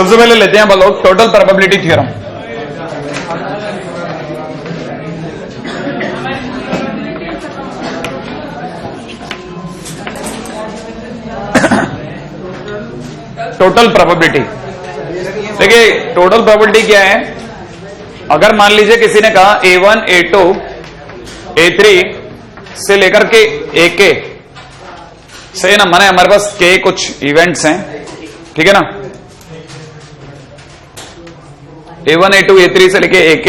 सबसे पहले लेते हैं हम लोग total probability theorem. Total probability, देखिए टोटल प्रोबेबिलिटी क्या है। अगर मान लीजिए किसी ने कहा A1 A2 A3 से लेकर के AK, सही है ना, माने हमारे पास के कुछ इवेंट्स हैं, ठीक है ना, A1 A2 A3 से लेके AK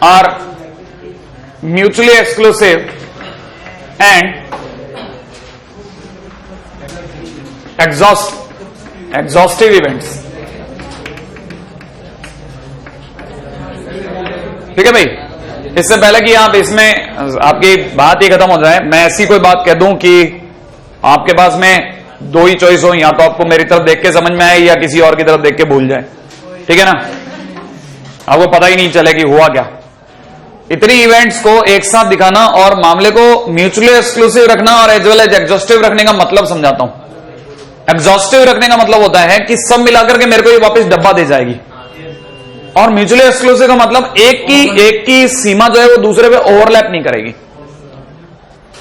are mutually exclusive and exhaustive events, ठीक है भाई। इससे पहले कि आप इसमें आपकी बात ही खत्म हो जाए, मैं ऐसी कोई बात कह दूं कि आपके पास में दो ही चॉइस हो, या तो आपको मेरी तरफ देख के समझ में आए या किसी और की तरफ देख के भूल जाए, ठीक है ना, आपको पता ही नहीं चले कि हुआ क्या। इतनी इवेंट्स को एक साथ दिखाना और मामले को म्यूचुअली एक्सक्लूसिव रखना और एज वेल एज एग्जॉस्टिव रखने का मतलब समझाता हूं। एग्जॉस्टिव रखने का मतलब होता है कि सब मिलाकर के मेरे को ये वापस डब्बा दे जाएगी, और म्यूचुअली एक्सक्लूसिव का मतलब एक की सीमा जो है वो दूसरे पे ओवरलैप नहीं करेगी।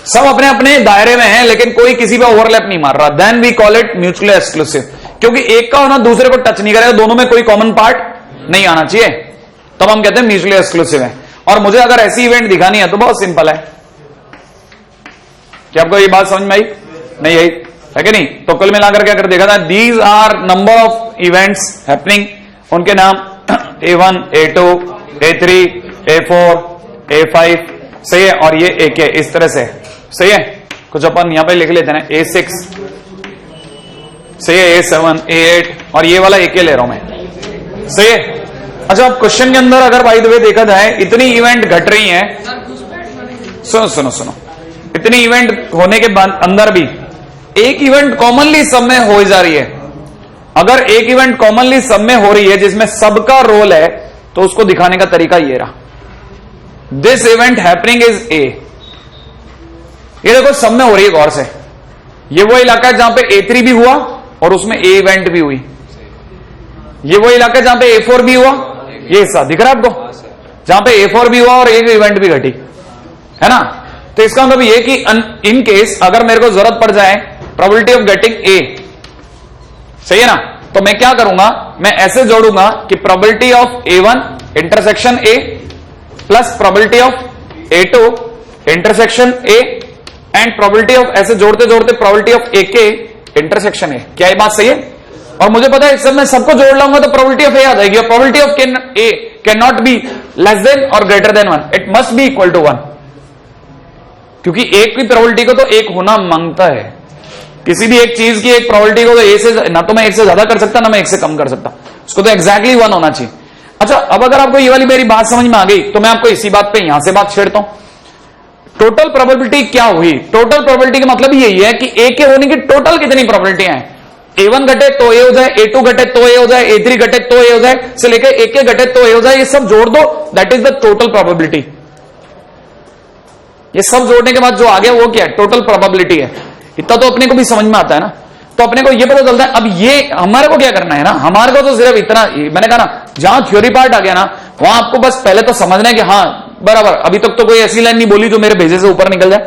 सब अपने अपने दायरे में है लेकिन कोई किसी पे ओवरलैप नहीं मार रहा, then we call it mutually exclusive. क्योंकि एक का होना दूसरे को टच नहीं करेगा, दोनों में कोई कॉमन पार्ट नहीं आना चाहिए, तब हम कहते हैं म्यूचुअली एक्सक्लूसिव है। और मुझे अगर ऐसी इवेंट दिखानी है तो बहुत सिंपल है। क्या आपको ये बात समझ में आई? नहीं आई है कि नहीं? तो कुल मिलाकर के अगर देखा था, these are number of events happening, उनके नाम A1 A2 A3 A4 A5, सही है, और ये AK इस तरह से, सही है। कुछ अपन यहां पे लिख लेते हैं A6, सही है, A7 A8, और ये वाला AK ले रहा हूं मैं, सही है। अच्छा, अब क्वेश्चन के अंदर अगर बाय द वे देखा जाए, इतनी इवेंट घट रही हैं, सुनो सुनो सुनो, इतनी इवेंट होने के बाद अंदर भी एक इवेंट कॉमनली सब में हो जा रही है। अगर एक इवेंट कॉमनली सब में हो रही है जिसमें सबका रोल है, तो उसको दिखाने का तरीका ये रहा, this event happening is A। ये देखो सब में हो रही है, गौर से, ये वो इलाका है जहां पे A3 भी हुआ और उसमें A इवेंट भी हुई। ये वो इलाका है जहां पे A4 भी हुआ, ये हिस्सा दिख रहा है आपको, जहां पे A4 भी हुआ और एक इवेंट भी घटी, है ना। तो इसका मतलब ये कि इन केस अगर मेरे को जरूरत पड़ जाए प्रोबेबिलिटी ऑफ गेटिंग A, सही है ना, तो मैं क्या करूंगा, मैं ऐसे जोड़ूंगा कि probability of A1 intersection A plus probability of A2 intersection A and probability of, ऐसे जोड़ते जोड़ते probability of AK intersection A। क्या ये बात सही है? और मुझे पता है इस सब मैं सबको जोड़ लाऊंगा तो प्रोबेबिलिटी ऑफ A आ जाएगी, और probability of A can not be less than और greater than 1, it must be equal to 1, क्योंकि एक की प्रोबेबिलिटी को तो एक होना मांगता है। किसी भी एक चीज की एक प्रोबेबिलिटी को तो A से, ना तो मैं एक से ज्यादा कर सकता ना मैं एक से कम कर सकता, उसको तो एग्जैक्टली 1 होना चाहिए। अच्छा, अब अगर आपको ये वाली मेरी बात समझ में आ गई तो मैं आपको इसी बात पे यहां से बात छेड़ता हूं। टोटल प्रोबेबिलिटी क्या हुई? टोटल प्रोबेबिलिटी का मतलब यही है कि A के होने की टोटल कितनी प्रोबेबिलिटियां हैं। A1 घटे तो A हो जाए, A2 घटे तो A हो जाए, A3 घटे तो A हो जाए, से लेकर AK घटे तो A हो जाए, ये सब जोड़ दो, that is the total probability. ये सब जोड़ने के बाद जो आ गया वो क्या है? टोटल प्रोबेबिलिटी है। इतना तो अपने को भी समझ में आता है ना, तो अपने को ये पता चलता है। अब ये हमारे को क्या करना है ना, हमारे को तो सिर्फ इतना, मैंने कहा ना, जहां थ्योरी पार्ट आ गया ना, वहां आपको बस पहले तो समझना है कि हाँ बराबर, अभी तक तो कोई ऐसी लाइन नहीं बोली जो मेरे भेजे से ऊपर निकल जाए,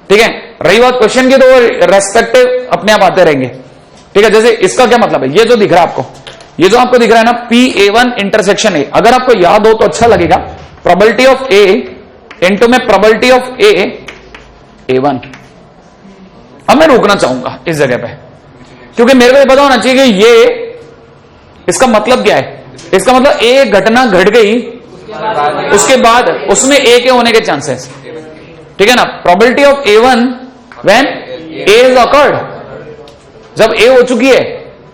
ठीक है। रही बात क्वेश्चन की, तो रेस्पेक्टिव अपने आप आते रहेंगे, ठीक है। जैसे इसका क्या मतलब है, ये जो दिख रहा है आपको, ये जो आपको दिख रहा है ना PA1 इंटरसेक्शन A, अगर आपको याद हो तो अच्छा लगेगा, प्रोबेबिलिटी ऑफ A इंटू में प्रोबेबिलिटी ऑफ A1। अब मैं रोकना चाहूंगा इस जगह पे, क्योंकि मेरे को पता होना चाहिए कि ये, इसका मतलब क्या है। इसका मतलब एक घटना घट गई, उसके बाद उसमें A के होने के चांसेस, ठीक है ना। Probability of A1 when A is occurred, जब A हो चुकी है।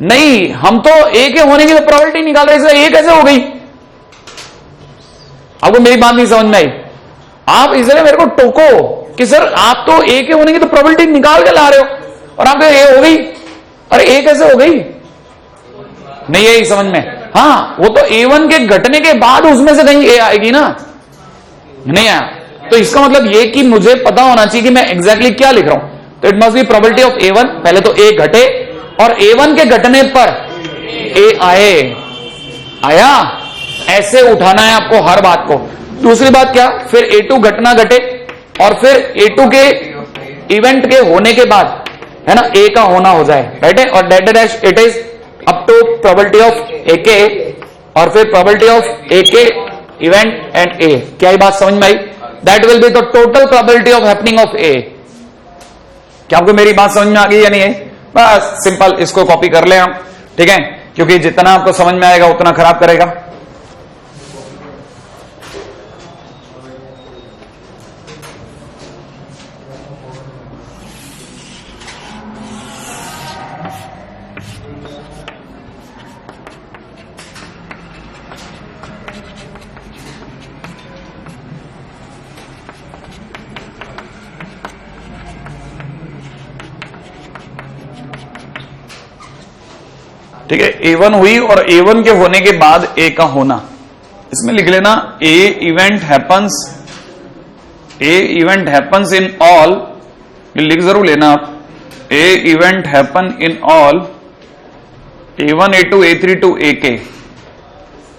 नहीं, हम तो A के होने की प्रोबेबिलिटी निकाल रहे, इसलिए A कैसे हो गई? आपको मेरी बात नहीं समझ में आई? आप इसलिए मेरे को टोको कि सर आप तो A के होने की तो प्रोबेबिलिटी निकाल के ला रहे हो, और आप A हो गई, अरे A कैसे हो गई? नहीं यही समझ में? हाँ, वो तो A1 के घटने के बाद उसमें से कहीं A आएगी ना, नहीं आया। तो इसका मतलब ये कि मुझे पता होना चाहिए कि मैं एग्जैक्टली क्या लिख रहा हूं। तो it must B probability of A1, पहले तो A घटे, और A1 के घटने पर ए आए, आया, ऐसे उठाना है आपको हर बात को। दूसरी बात क्या, फिर A2 घटना घटे और फिर A2 के इवेंट के होने के बाद है ना A का होना हो जाए, राइट है। और that dash it is up to probability of AK और फिर probability of AK event and A। क्या ये बात समझ में आई? That will be the total probability of happening of A। क्या आपको मेरी बात समझ में आ गई या नहीं है? बस सिंपल इसको कॉपी कर ले हम, ठीक है, क्योंकि जितना आपको समझ में आएगा उतना खराब करेगा। ठीक है, A1 हुई और A1 के होने के बाद A का होना, इसमें लिख लेना A event happens in all, लिख जरूर लेना आप, A event happen in all A1 A2 A3 to AK,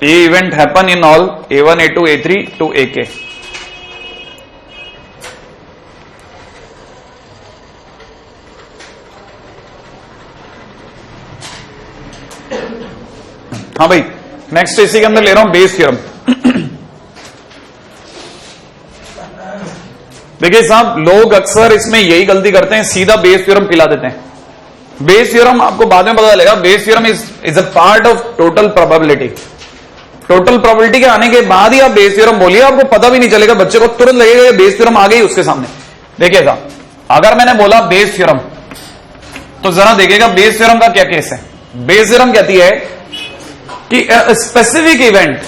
A event happen in all A1 A2 A3 to AK। हाँ भाई, नेक्स्ट इसी के अंदर ले रहा हूं बेस थ्योरम। देखिए साहब, लोग अक्सर इसमें यही गलती करते हैं, सीधा बेस थ्योरम पिला देते हैं। बेस थ्योरम आपको बाद में पता चलेगा, Bayes theorem is a part of total probability. Total probability के आने के बाद ही आप बेस थ्योरम बोलिए, आपको पता भी नहीं चलेगा, बच्चे को तुरंत लगेगा कि बेस थ्योरम आ गई उसके सामने। देखिए साहब, अगर मैंने बोला बेस थ्योरम, तो जरा देखिएगा बेस थ्योरम का क्या केस है। बेस थ्योरम कहती है कि स्पेसिफिक इवेंट,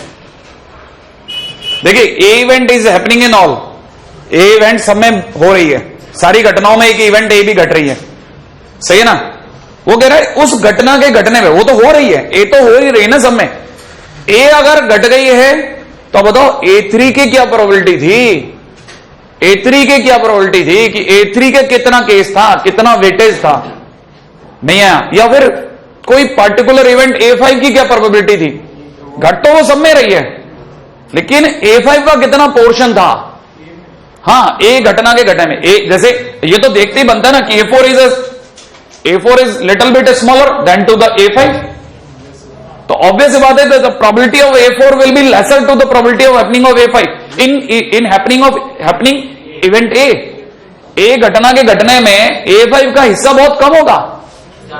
देखिए a event is happening in all, a event सब में हो रही है, सारी घटनाओं में एक इवेंट ए भी घट रही है, सही है ना। वो कह रहा है उस घटना के घटने में, वो तो हो रही है, ए तो हो ही रही है ना सब में, ए अगर घट गई है तो बताओ A3 की क्या प्रोबेबिलिटी थी, A3 की क्या प्रोबेबिलिटी थी कि A3 के कितना केस था, कितना वेटेज था, नहीं आया। या फिर कोई पर्टिकुलर इवेंट A5 की क्या प्रोबेबिलिटी थी, घट तो वो सब में रही है, लेकिन A5 का कितना पोर्शन था। हाँ, ए घटना के घटने में ए, जैसे ये तो देखते ही बनता है ना कि A4 is little bit smaller than to the A5, तो ऑब्वियस बात है the probability of A4 will be lesser to the probability of happening of A5 in happening event A घटना के घटने में A5 का हिस्सा बहुत कम होगा,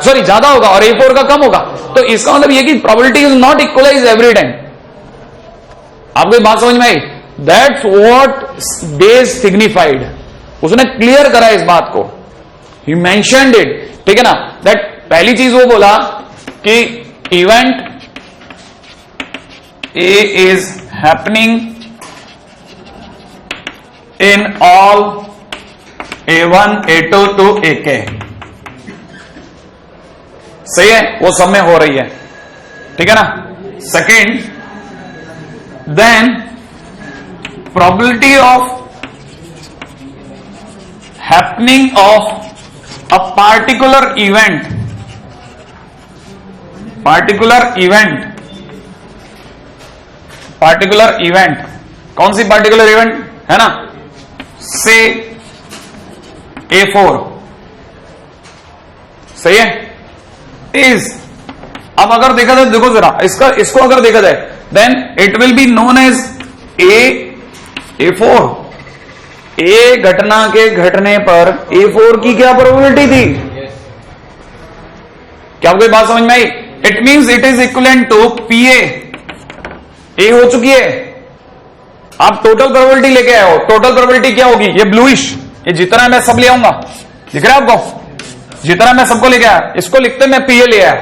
सॉरी ज्यादा होगा, और A4 का कम होगा। तो इसका मतलब ये कि probability is not equalize every time. आपको बात समझ में आई? दैट्स व्हाट बेस सिग्निफाइड, उसने क्लियर करा इस बात को, ही मेंशन्ड इट, ठीक है ना। दैट पहली चीज वो बोला कि event A is happening in all A1 A2 to AK, सही है, वो सब में हो रही है, ठीक है ना। Second, then probability of happening of a particular event कौन सी पार्टिकुलर इवेंट है ना, से A4, सही है, इज, अब अगर देखा जाए, देखो जरा इसको अगर देखा जाए, then it will be known as A4। ए घटना के घटने पर A4 की क्या प्रोबेबिलिटी थी? क्या आपको बात समझ में आई? It means it is equivalent to PA। A हो चुकी है, आप टोटल प्रोबेबिलिटी लेके आए हो, टोटल प्रोबेबिलिटी क्या होगी, ये ब्लूइश, ये जितना मैं सब ले आऊंगा, दिख रहा है आपको, जितना मैं सबको लेके आया, इसको लिखते मैं PA ले आया,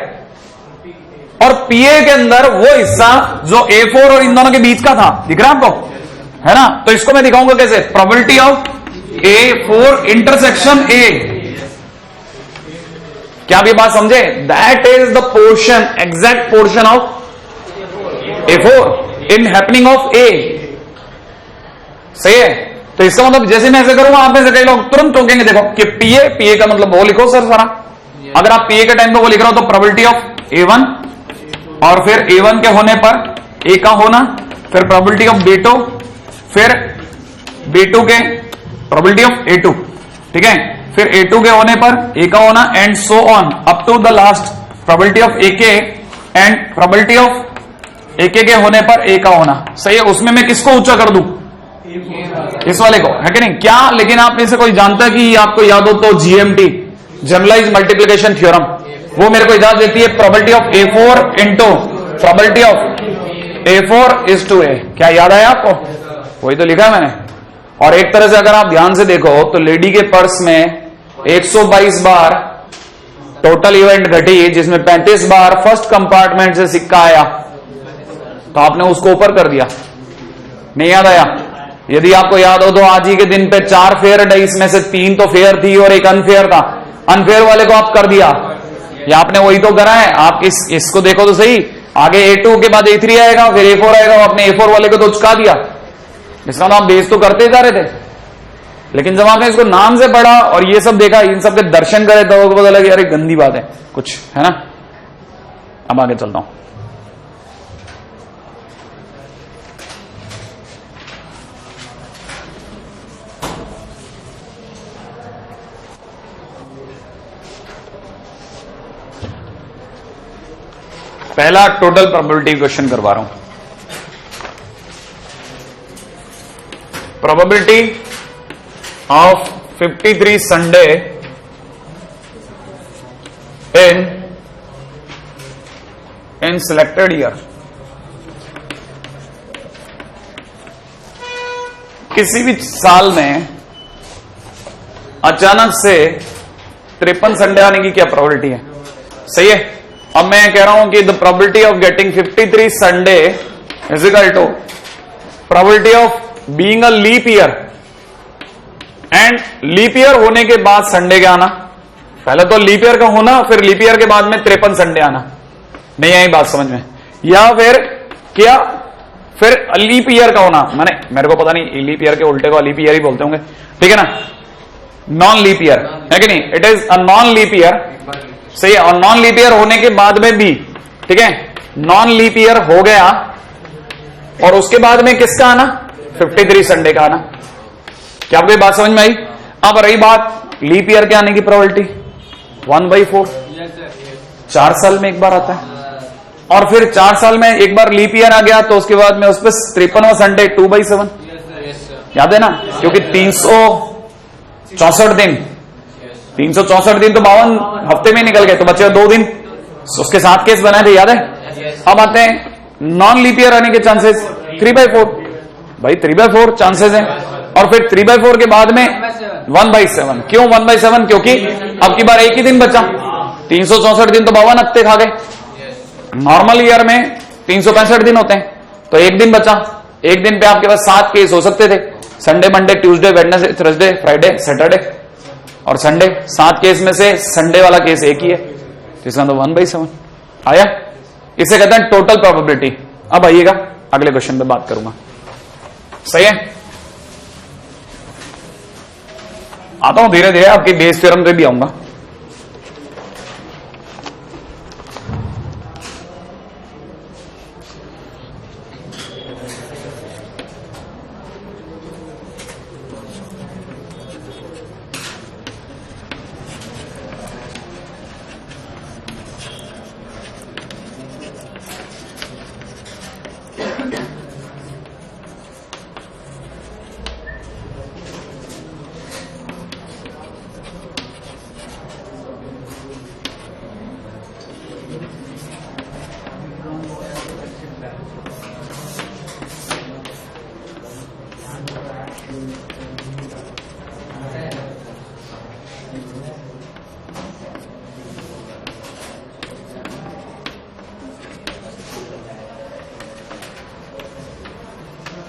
और PA के अंदर वो हिस्सा जो A4 और इन दोनों के बीच का था, दिख रहा है आपको, है ना। तो इसको मैं दिखाऊंगा कैसे, probability of A4 intersection A। क्या आप ये बात समझे? That is the portion, exact portion of A4 in happening of A, सही है। तो इसका मतलब जैसे मैं ऐसे करूंगा, आप में से कई लोग तुरंत टोकेंगे, देखो कि PA का मतलब वो लिखो सर सारा, अगर आप PA के टाइम पे वो लिख रहे हो तो प्रोबेबिलिटी ऑफ A1 और फिर A1 के होने पर A का होना, फिर प्रोबेबिलिटी ऑफ B2, फिर B2 के प्रोबेबिलिटी ऑफ A2, ठीक है, फिर A2 के होने पर A का होना, and so on up to the last probability of AK and probability of AK के होने पर A का होना। सही है। उसमें मैं किसको ऊंचा कर दूं? इस वाले को, है कि नहीं? क्या लेकिन आप में से कोई जानता है कि आपको याद हो तो GMT, जनरलाइज मल्टीप्लिकेशन थ्योरम, वो मेरे को इजाजत देती है probability of A4 into probability of A4 is to A। क्या याद आया आपको? वही तो लिखा है मैंने। और एक तरह से अगर आप ध्यान से देखो तो लेडी के पर्स में 122 बार टोटल इवेंट घटी, जिसमें 35 बार फर्स्ट कंपार्टमेंट से सिक्का आया, तो आपने उसको ऊपर कर दिया। नहीं याद आया? यदि आपको याद हो तो आज ही के दिन पे 4 फेयर डाइस में से 3 तो फेयर थी और एक अनफेयर था, अनफेयर वाले को आप कर दिया, या आपने वही तो करा है। आप इसको देखो तो सही, आगे A2 के बाद A3 आएगा, फिर A4 आएगा, आपने A4 वाले को तो चुका दिया। इसका नाम बेस तो करते जा रहे थे, लेकिन जब आपने इसको नाम से पढ़ा और ये सब देखा, इन सब के दर्शन करे, तो पता लगे यार गंदी बात है कुछ, है ना। अब आगे चलता हूं। पहला टोटल प्रोबेबिलिटी क्वेश्चन करवा रहा हूं। Probability of 53 Sunday in selected year. किसी भी साल में अचानक से 53 संडे आने की क्या प्रोबेबिलिटी है? सही है। अब मैं कह रहा हूं कि the probability of getting 53 Sunday is equal to probability of being a leap year, and leap year होने के बाद संडे का आना। पहले तो लीप ईयर का होना, फिर लीप ईयर के बाद में 53 संडे आना। नहीं आई बात समझ में? या फिर क्या, फिर लीप ईयर का होना, मैंने मेरे को पता नहीं लीप ईयर के उल्टे को लीप ईयर ही बोलते होंगे, ठीक है ना। नॉन लीप ईयर है कि नहीं? It is a non leap year, सही है। और नॉन लीप ईयर होने के बाद में भी, ठीक है, नॉन लीप ईयर हो गया और उसके बाद में किसका आना? 53 संडे का आना। क्या आपको बात समझ में आई? अब रही बात लीप ईयर के आने की प्रोबेबिलिटी 1/4, 4 साल में एक बार आता है। और फिर 4 साल में एक बार लीप ईयर आ गया तो उसके बाद में उस पर 53वां संडे 2/7, याद है ना, क्योंकि 364 दिन, 364 दिन तो 52 हफ्ते में निकल गए, तो बचे 2 दिन, उसके 7 केस बनाए थे, याद है। अब आते हैं नॉन लीप ईयर आने के चांसेस 3/4, भाई 3/4 चांसेस हैं। और फिर 3/4 के बाद में 1/7। क्यों 1/7? क्योंकि अब की बार एक ही दिन बचा, 364 दिन तो 52 हफ्ते खा गए। नॉर्मल ईयर में 365 दिन होते हैं, तो एक दिन बचा। एक दिन पे आपके पास 7 केस हो सकते थे, Sunday, Monday, Tuesday, Wednesday, Thursday, Friday, Saturday और संडे। 7 केस में से संडे वाला केस एक ही है, जिसका तो 1/7 आया। इसे कहते हैं टोटल प्रोबेबिलिटी। अब आइएगा अगले क्वेश्चन पे बात करूंगा, सही है। आता हूं धीरे धीरे, आपकी बेस थ्योरम पे भी आऊंगा।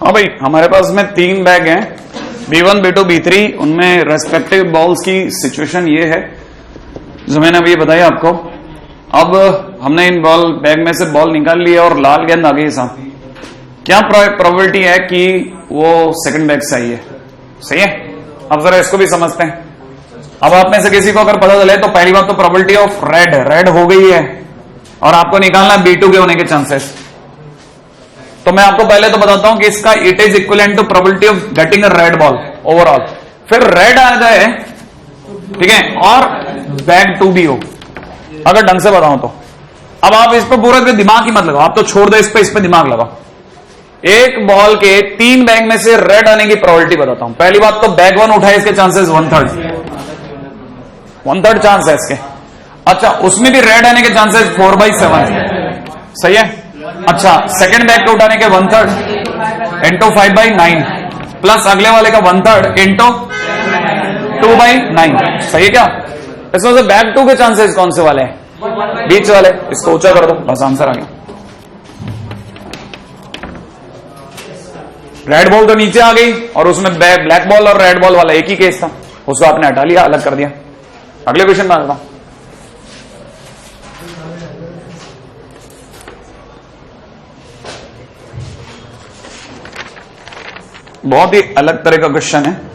हाँ भाई, हमारे पास में 3 बैग हैं, B1, B2, B3। उनमें रेस्पेक्टिव बॉल्स की सिचुएशन ये है जो मैंने अभी बताई आपको। अब हमने इन बॉल बैग में से बॉल निकाल लिया और लाल गेंद आ गई साहब। क्या प्रोबेबिलिटी है कि वो सेकंड बैग से आई है? सही है। अब जरा इसको भी समझते हैं। अब आप में से किसी को अगर पता चले तो पहली बात तो प्रोबेबिलिटी ऑफ रेड हो गई है, और आपको निकालना है B2 के होने के चांसेस। तो मैं आपको पहले तो बताता हूं कि इसका it is equivalent to probability of getting a red ball overall, फिर रेड आ जाए, ठीक है, और बैग 2 भी हो, अगर ढंग से बताऊं तो। अब आप इस पर पूरा दिमाग ही मत लगाओ, आप तो छोड़ दो, इस पे दिमाग लगाओ। एक बॉल के 3 बैग में से रेड आने की प्रोबेबिलिटी बताता हूं। पहली बात तो बैग 1 उठाए, इसके चांसेस 1/3 चांस है इसके। अच्छा, उसमें भी रेड आने के चांसेस 4/7, सही है। अच्छा, सेकंड बैग को उठाने के 1/3 इंटू 5/9 प्लस अगले वाले का 1/3 इंटू 2/9, सही है क्या। इसमें से बैग 2 के चांसेस कौन से वाले हैं? बीच वाले। इसको ऊंचा कर दो, बस आंसर आ गया। रेड बॉल तो नीचे आ गई और उसमें ब्लैक बॉल और रेड बॉल वाला एक ही केस था, उसको आपने हटा लिया, अलग कर दिया। अगले क्वेश्चन में आता हूं। बहुत ही अलग तरह का क्वेश्चन है।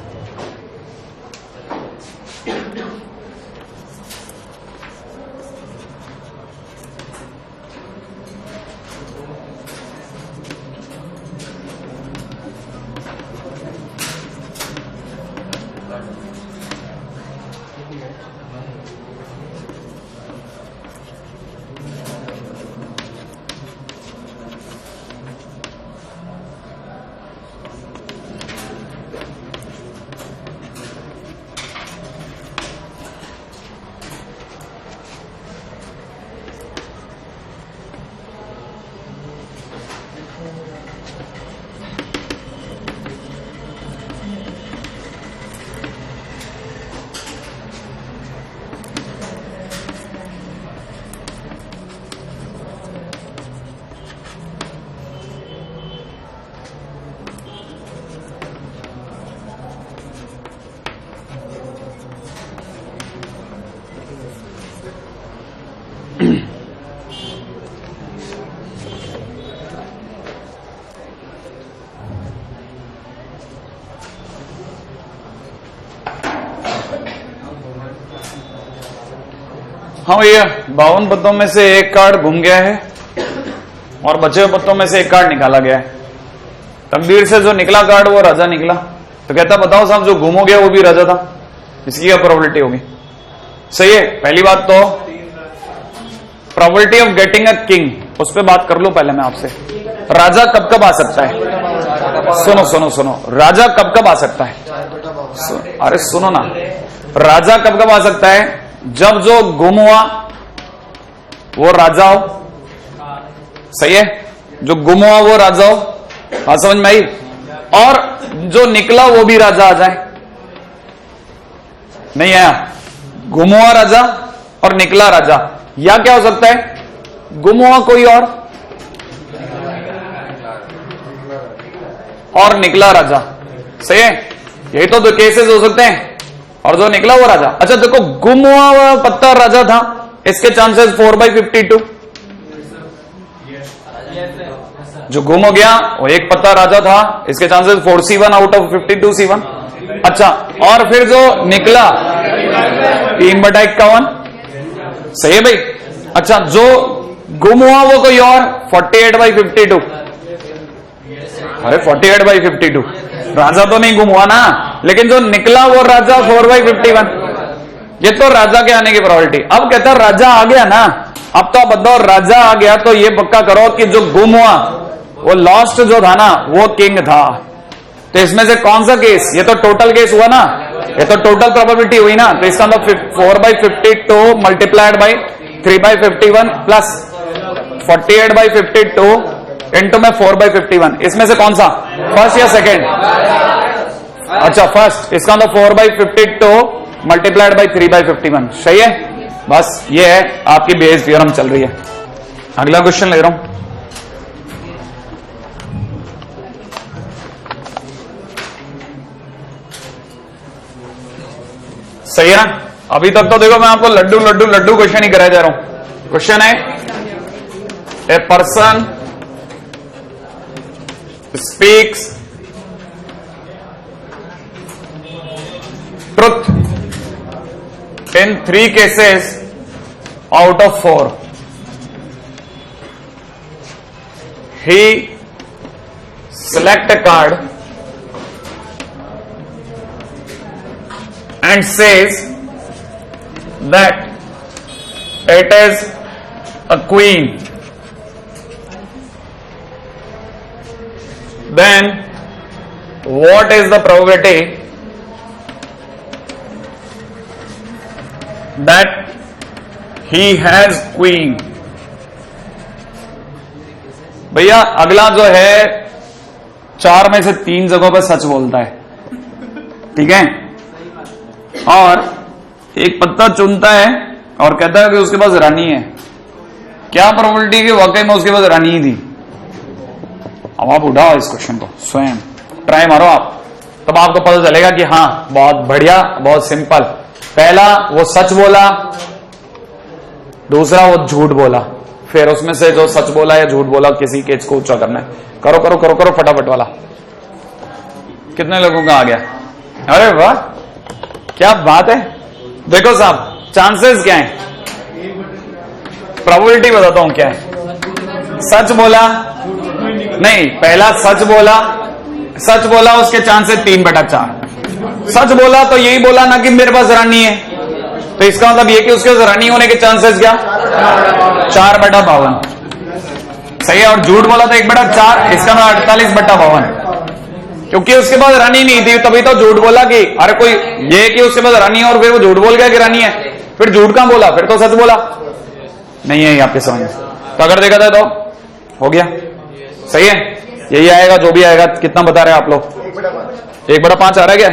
हाँ भैया, 52 पत्तों में से एक कार्ड घूम गया है और बचे हुए पत्तों में से एक कार्ड निकाला गया है। तकदीर से जो निकला कार्ड वो राजा निकला। तो कहता बताओ साहब, जो गुम हो गया वो भी राजा था, इसकी क्या प्रोबेबिलिटी होगी? सही है। पहली बात तो probability of getting a king, उस पर बात कर लो पहले मैं आपसे। राजा कब कब आ सकता है? सुनो सुनो सुनो, राजा कब कब आ सकता है? अरे सुनो ना, राजा कब कब आ सकता है? जब जो गुम हुआ वो राजा हो, सही है, जो गुम हुआ वो राजा हो, बात समझ में आई, और जो निकला वो भी राजा आ जाए। नहीं आया? गुम हुआ राजा और निकला राजा, या क्या हो सकता है? गुम हुआ कोई और निकला राजा, सही है। यही तो दो केसेस हो सकते हैं, और जो निकला वो राजा। अच्छा देखो, गुम हुआ पत्ता राजा था, इसके चांसेस 4/52। जो गुम हो गया वो एक पत्ता राजा था, इसके chances 4C1 out of 52C1। अच्छा, और फिर जो निकला 3/51, सही है भाई। अच्छा, जो गुम हुआ वो कोई और 48/52। अरे 48/52 राजा तो नहीं गुम हुआ ना, लेकिन जो निकला वो राजा 4/51। ये तो राजा के आने की प्रोबेबिलिटी। अब कहता राजा आ गया ना, अब तो आप बताओ राजा आ गया तो ये पक्का करो कि जो गुम हुआ वो लॉस्ट जो था ना वो किंग था। तो इसमें से कौन सा केस? ये तो टोटल केस हुआ ना, ये तो टोटल प्रोबेबिलिटी हुई ना। तो इसका मतलब 4/52 मल्टीप्लाइड बाई 3/51 प्लस 48/52 इंटू में 4/51। इसमें से कौन सा, फर्स्ट या सेकेंड? अच्छा फर्स्ट। इसका मतलब 4/52 मल्टीप्लाइड बाई 3/51, सही है। बस ये है आपकी बेस थ्योरम चल रही है। अगला क्वेश्चन ले रहा हूं। सही है ना? अभी तक तो देखो मैं आपको लड्डू लड्डू लड्डू क्वेश्चन ही कराया जा रहा हूं। क्वेश्चन है, a person speaks truth in 3 cases out of 4. he select a card and says that it is a queen, then what is the probability that he has queen? भैया अगला जो है 4 में से 3 जगहों पर सच बोलता है, ठीक है, और एक पत्ता चुनता है और कहता है कि उसके पास रानी है। क्या प्रोबेबिलिटी कि वाकई में उसके पास रानी ही थी? अब आप उठाओ इस क्वेश्चन को, स्वयं ट्राई मारो आप, तब आपको पता चलेगा कि हाँ बहुत बढ़िया, बहुत सिंपल। पहला वो सच बोला, दूसरा वो झूठ बोला, फिर उसमें से जो सच बोला या झूठ बोला किसी केस को ऊंचा करना है। करो करो करो करो फटाफट वाला। कितने लोगों का आ गया? अरे वाह, क्या बात है। देखो साहब, चांसेस क्या है, प्रोबेबिलिटी बताता हूं क्या है। सच बोला नहीं, पहला सच बोला उसके चांसेस 3/4। सच बोला तो यही बोला ना कि मेरे पास रानी है, तो इसका मतलब ये कि उसके पास रानी होने के चांसेस क्या? 4/52। सही है। और झूठ बोला तो 1/4, इसका मतलब 48/52, क्योंकि उसके पास रानी नहीं थी, तभी तो झूठ बोला कि अरे कोई ये कि उसके पास रानी है और फिर वो झूठ बोल गया कि रानी है, फिर झूठ कहां बोला, फिर तो सच बोला नहीं है आपके समझ में। तो अगर देखा था तो हो गया, सही है, यही आएगा जो भी आएगा। कितना बता रहे हैं आप लोग? 1/5 आ रहा है क्या?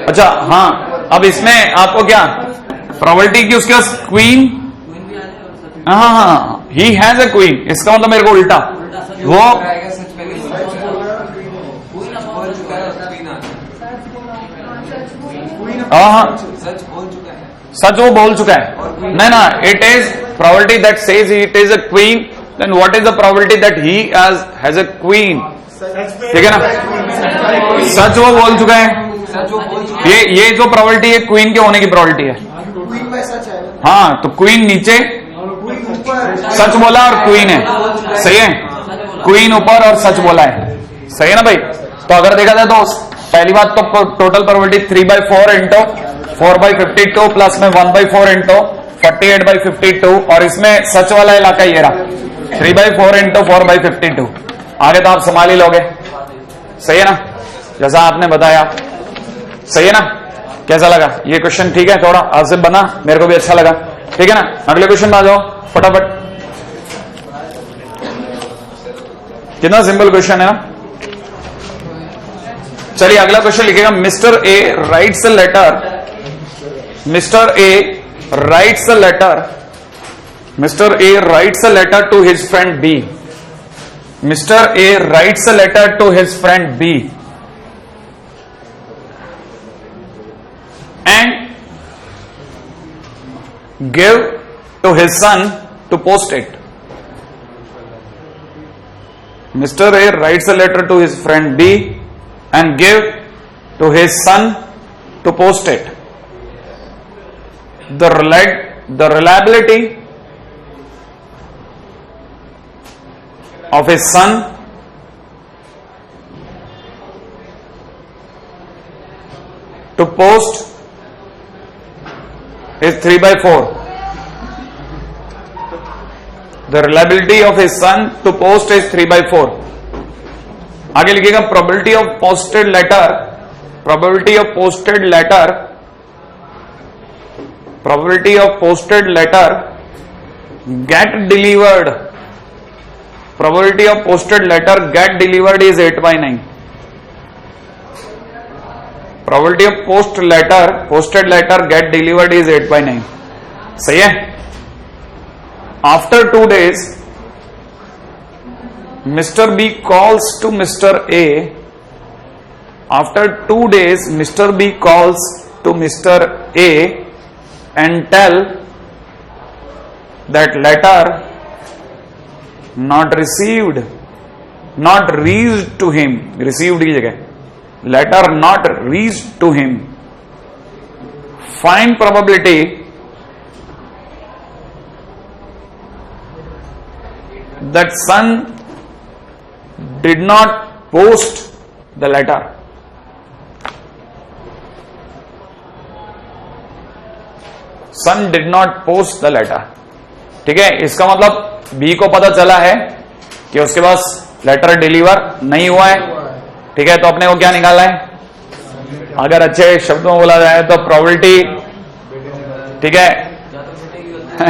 अच्छा हाँ, अब इसमें आपको क्या प्रोबेबिलिटी की उसके पास क्वीन, हाँ ही हैज ए क्वीन, इसका मतलब मेरे को उल्टा वो हाँ सच वो बोल चुका है। नहीं ना, it is probability that says it is a queen, then what is the probability that he has a queen, ठीक है ना। सच वो बोल चुका है, ये जो प्रोबेबिलिटी है क्वीन के होने की प्रोबेबिलिटी है। हाँ, तो क्वीन नीचे, सच बोला और क्वीन है, सही है, क्वीन ऊपर और सच बोला है, सही है ना भाई। तो अगर देखा जाए तो पहली बात तो टोटल प्रोबेबिलिटी 3/4 इंटू 4/52 प्लस में 1/4 इंटू 48/52, और इसमें सच वाला इलाका ये रहा 3/4 इंटू 4/52। आगे तो आप संभाल ही लोगे, सही है ना, जैसा आपने बताया, सही है ना। कैसा लगा ये क्वेश्चन? ठीक है, थोड़ा आसिफ बना, मेरे को भी अच्छा लगा, ठीक है ना। अगले क्वेश्चन में आ जाओ फटाफट। कितना सिंपल क्वेश्चन है ना। चलिए अगला क्वेश्चन लिखेगा, mister A writes a letter, mister A writes a letter, mister A writes a letter to his friend B, mister A writes a letter to his friend B and give to his son to post it. Mr. A writes a letter to his friend B and give to his son to post it. The reliability of his son to post is 3/4. The reliability of his son to post is 3/4. आगे लिखिएगा probability of posted letter, probability of posted letter, probability of posted letter get delivered, probability of posted letter get delivered is 8/9. Probability of posted letter get delivered is 8/9. सही है। After 2 days, Mr. B calls to Mr. A. After 2 days, Mr. B calls to Mr. A and tell that letter not received, not reached to him, received की जगह letter not reached to him. Find probability that son did not post the letter. Son did not post the letter. ठीक है, इसका मतलब B को पता चला है कि उसके पास लेटर डिलीवर नहीं हुआ है. ठीक है, तो अपने को क्या निकालना है? अगर अच्छे शब्दों में बोला जाए तो प्रोबेबिलिटी. ठीक है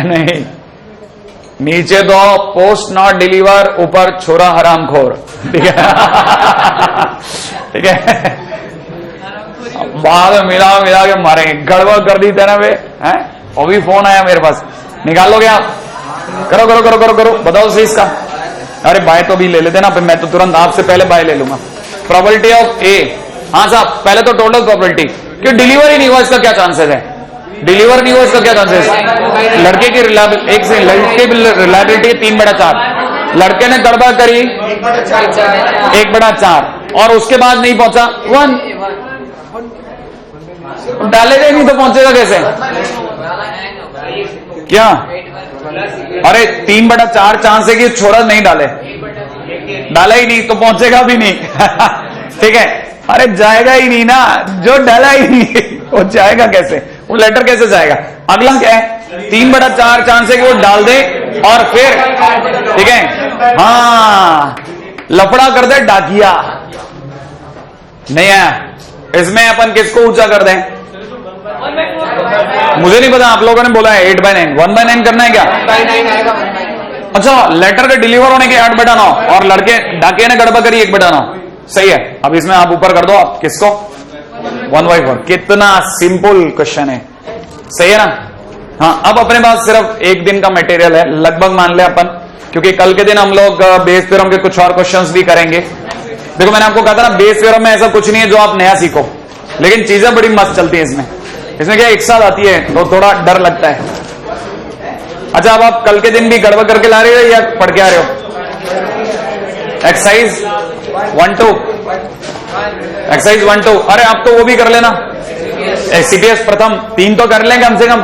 नहीं, नीचे तो पोस्ट नॉट डिलीवर, ऊपर छोरा हरामखोर. ठीक है ठीक है, बाद में मिला के मारेंगे. गड़बड़ कर दी तेरा वे हैं. अभी फोन आया मेरे पास, निकाल लोगे आप? करो करो करो करो करो, बताओ सही इसका. अरे बाय तो भी ले लेते ना, मैं तो तुरंत आपसे पहले बाय ले लूंगा. प्रोबेबिलिटी ऑफ ए. हाँ साहब, पहले तो टोटल प्रोबेबिलिटी कि डिलीवर ही नहीं हुआ, इसका क्या चांसेस है? डिलीवर नहीं हुआ, इसका क्या चांसेस? लड़के की एक से लड़के की रिलायबिलिटी 3/4. लड़के ने गड़बड़ करी 1/4 और उसके बाद नहीं पहुंचा 1. डालेगा नहीं तो पहुंचेगा कैसे? क्या? अरे 3/4 चांस है कि छोरा नहीं डाले, डाला ही नहीं तो पहुंचेगा भी नहीं. ठीक है, अरे जाएगा ही नहीं ना, जो डाला ही नहीं वो जाएगा कैसे? वो लेटर कैसे जाएगा? अगला क्या है? 3/4 चांस है कि वो डाल दे और फिर. ठीक है, हाँ लफड़ा कर दे डाकिया. नहीं है, इसमें अपन किसको ऊंचा कर दें? मुझे नहीं पता, आप लोगों ने बोला है 8/9. 1/9 करना है क्या? अच्छा, लेटर के डिलीवर होने के 8/9 और लड़के डाकिया ने गड़बड़ करी 1/9. सही है. अब इसमें आप ऊपर कर दो, आप किसको? 1/4. कितना सिंपल क्वेश्चन है. सही है ना? हाँ, अब अपने पास सिर्फ एक दिन का मटेरियल है लगभग, मान ले अपन, क्योंकि कल के दिन हम लोग बेस थ्योरम के कुछ और क्वेश्चंस भी करेंगे. देखो मैंने आपको कहा था ना, बेस थ्योरम में ऐसा कुछ नहीं है जो आप नया सीखो, लेकिन चीजें बड़ी मस्त चलती है इसमें. इसमें क्या एक साथ आती है तो थोड़ा डर लगता है. अच्छा, अब आप कल के दिन भी गड़बड़ करके ला रहे हो या पढ़ के आ रहे हो? एक्सरसाइज 1-2. एक्सरसाइज 1-2. अरे आप तो वो भी कर लेना, सीपीएस प्रथम 3 तो कर लें कम से कम.